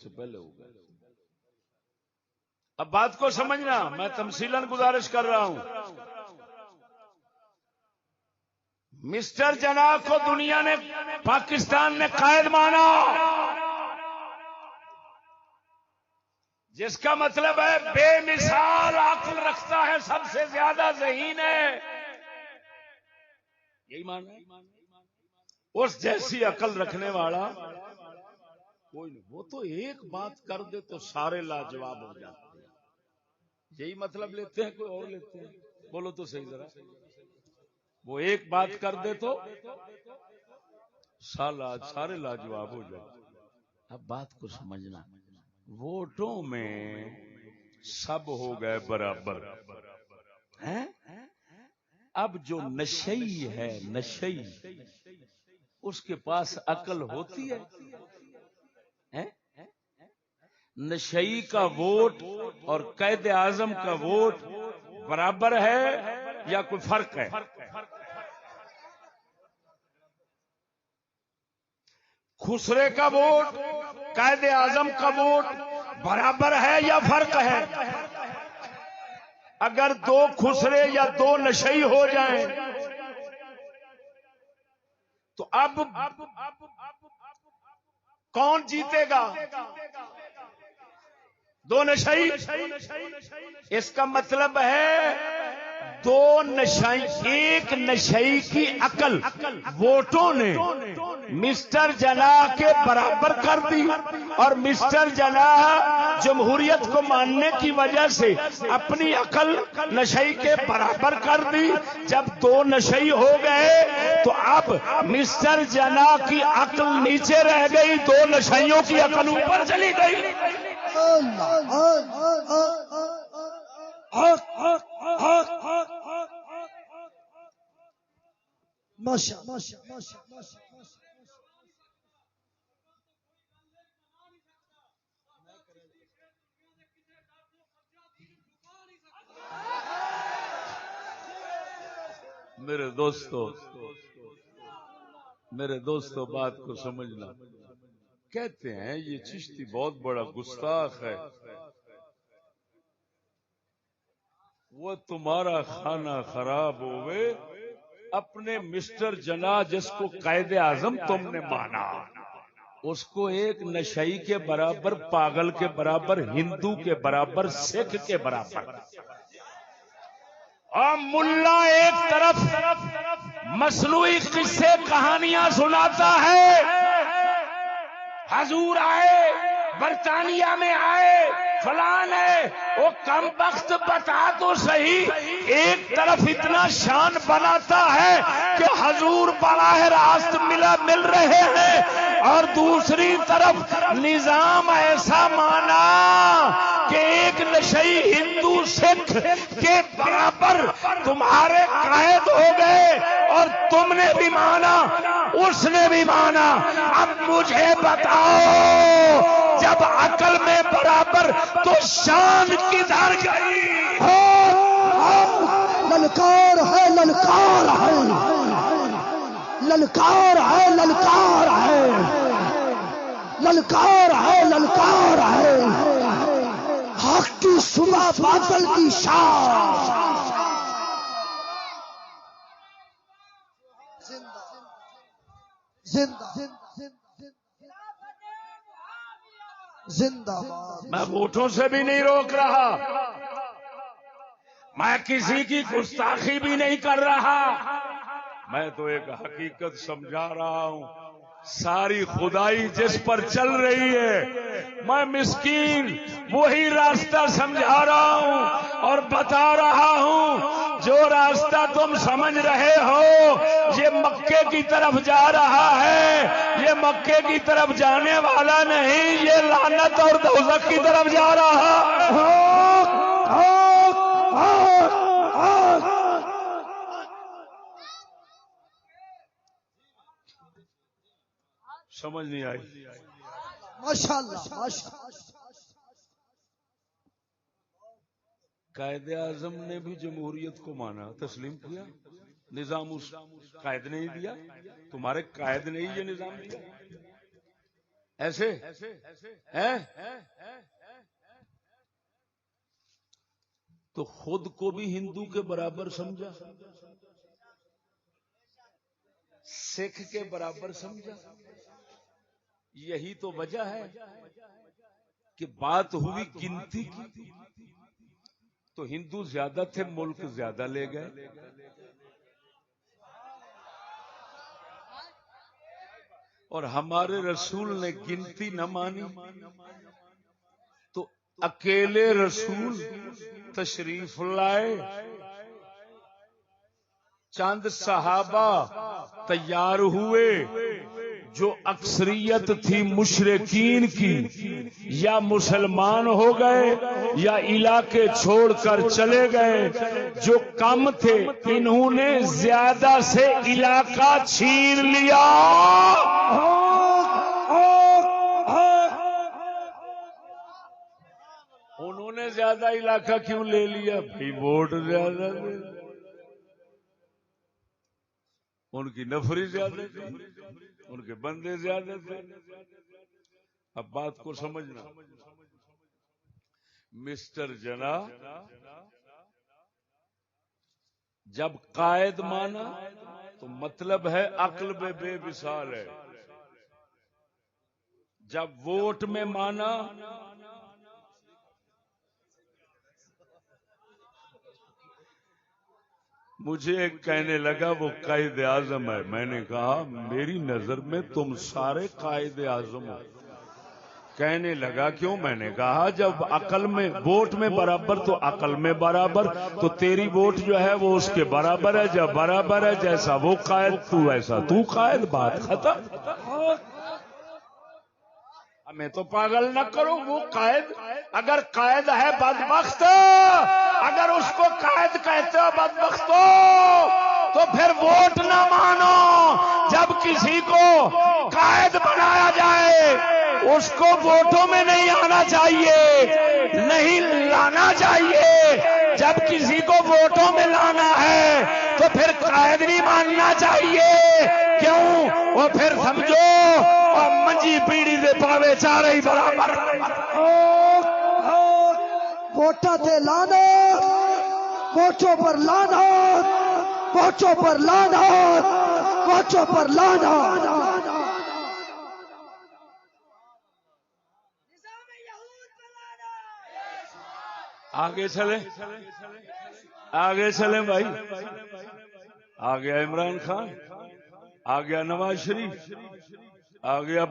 سے پہلے ہو گئے. اب بات کو سمجھنا، میں تمثیلاً گزارش کر رہا ہوں. مسٹر جناح کو دنیا نے، پاکستان نے قائد مانا، جس کا مطلب ہے بے مثال عقل رکھتا ہے، سب سے زیادہ ذہین ہے. یہی مانا ہے. اس جیسی عقل رکھنے والا کوئی نہیں. وہ تو ایک بات کر دے تو سارے لاجواب ہو جاتے ہیں. یہی مطلب لیتے ہیں، کوئی اور لیتے ہیں؟ بولو تو صحیح ذرا. وہ ایک بات کر دے تو سارے لاجواب ہو جاتے ہیں. اب بات کو سمجھنا، ووٹوں میں سب ہو گئے برابر ہیں؟ اب جو نشئی ہے، نشئی، اس کے پاس عقل ہوتی ہے؟ نشئی کا ووٹ اور قائد اعظم کا ووٹ برابر ہے یا کوئی فرق ہے؟ خسرے کا ووٹ، قائد اعظم کا ووٹ برابر ہے یا فرق ہے؟ اگر دو خسرے یا دو نشئی ہو جائیں تو اب کون جیتے گا؟ دو نشئی. اس کا مطلب ہے دو نشئی، ایک نشئی کی عقل ووٹوں نے مسٹر جناح کے برابر کر دی، اور مسٹر جناح جمہوریت کو ماننے کی وجہ سے اپنی عقل نشئی کے برابر کر دی. جب دو نشئی ہو گئے تو اب مسٹر جناح کی عقل نیچے رہ گئی، دو نشئیوں کی عقل اوپر چلی گئی. میرے دوستو بات کو سمجھنا. کہتے ہیں یہ چشتی بہت بڑا گستاخ ہے. وہ تمہارا کھانا خراب ہوئے، اپنے مسٹر جناح جس کو قائد اعظم تم نے مانا، اس کو ایک نشئی کے برابر، پاگل کے برابر، ہندو کے برابر، سکھ کے برابر، اور ملا ایک طرف مصنوعی قصے کہانیاں سناتا ہے. حضور آئے، برطانیہ میں آئے، فلان ہے. وہ کم بخت بتا تو صحیح، ایک طرف اتنا شان بناتا ہے کہ حضور براہ راست مل رہے ہیں، اور دوسری طرف نظام ایسا مانا کہ ایک نشئی ہندو سکھ کے برابر تمہارے قائد ہو گئے، اور تم نے بھی مانا، اس نے بھی مانا. اب مجھے بتاؤ، جب عقل میں برابر تو شان کدھر گئی؟ للکار ہے، للکار ہے، للکار ہے، للکار ہے، للکار ہے، للکار ہے. حق کی صبح، باطل کی شام. زندہ زندہ باد. میں ووٹوں سے بھی نہیں روک رہا، میں کسی کی گستاخی بھی نہیں کر رہا، میں تو ایک حقیقت سمجھا رہا ہوں. ساری خدائی جس پر چل رہی ہے، میں مسکین وہی راستہ سمجھا رہا ہوں اور بتا رہا ہوں. جو راستہ تم سمجھ رہے ہو یہ مکے کی طرف جا رہا ہے، یہ مکے کی طرف جانے والا نہیں، یہ لعنت اور دوزخ کی طرف جا رہا ہے. سمجھ نہیں آئی؟ ماشاءاللہ. قائد اعظم نے بھی جمہوریت کو مانا، تسلیم کیا. نظام اس قائد نے ہی دیا، تمہارے قائد نے ہی یہ نظام دیا. ایسے ہیں تو خود کو بھی ہندو کے برابر سمجھا، سکھ کے برابر سمجھا. یہی تو وجہ ہے کہ بات ہوئی گنتی کی تو ہندو زیادہ تھے، ملک زیادہ لے گئے. اور ہمارے رسول نے گنتی نہ مانی تو اکیلے رسول تشریف لائے، چند صحابہ تیار ہوئے، جو اکثریت تھی مشرکین کی، یا مسلمان ہو گئے یا علاقے چھوڑ کر چلے گئے. جو کم تھے انہوں نے زیادہ سے علاقہ چھین لیا. انہوں نے زیادہ علاقہ کیوں لے لیا؟ بھائی ووٹ زیادہ تھے، ان کی نفری زیادہ تھی، ان کے بندے زیادہ تھے. اب بات کو سمجھنا. مسٹر جنا جب قائد مانا تو مطلب ہے عقل میں بے مثال ہے. جب ووٹ میں مانا مجھے ایک کہنے لگا وہ قائد اعظم ہے. میں نے کہا میری نظر میں تم سارے قائد اعظم ہو. کہنے لگا کیوں؟ میں نے کہا جب عقل میں ووٹ میں برابر تو عقل میں برابر، تو تیری ووٹ جو ہے وہ اس کے برابر ہے. جب برابر ہے جیسا وہ قائد تو ایسا تو قائد. بات ختم. ہمیں تو پاگل نہ کرو. وہ قائد اگر قائد ہے بدبخت، اگر اس کو قائد کہتے ہو بدبخت تو پھر ووٹ نہ مانو. جب کسی کو قائد بنایا جائے اس کو ووٹوں میں نہیں آنا چاہیے، نہیں لانا چاہیے. جب کسی کو ووٹوں میں لانا ہے تو پھر قائد نہیں ماننا چاہیے. کیوں؟ وہ پھر سمجھو اور منجی پیڑی دے پاوے چارے ہی برابر. ووٹاں تے لانا، ووٹوں پر لانا، ووٹوں پر لانا، ووٹوں پر لانا. آگے چلیں، آگے چلیں بھائی. آ گیا عمران خان، آ گیا نواز شریف، آ گیا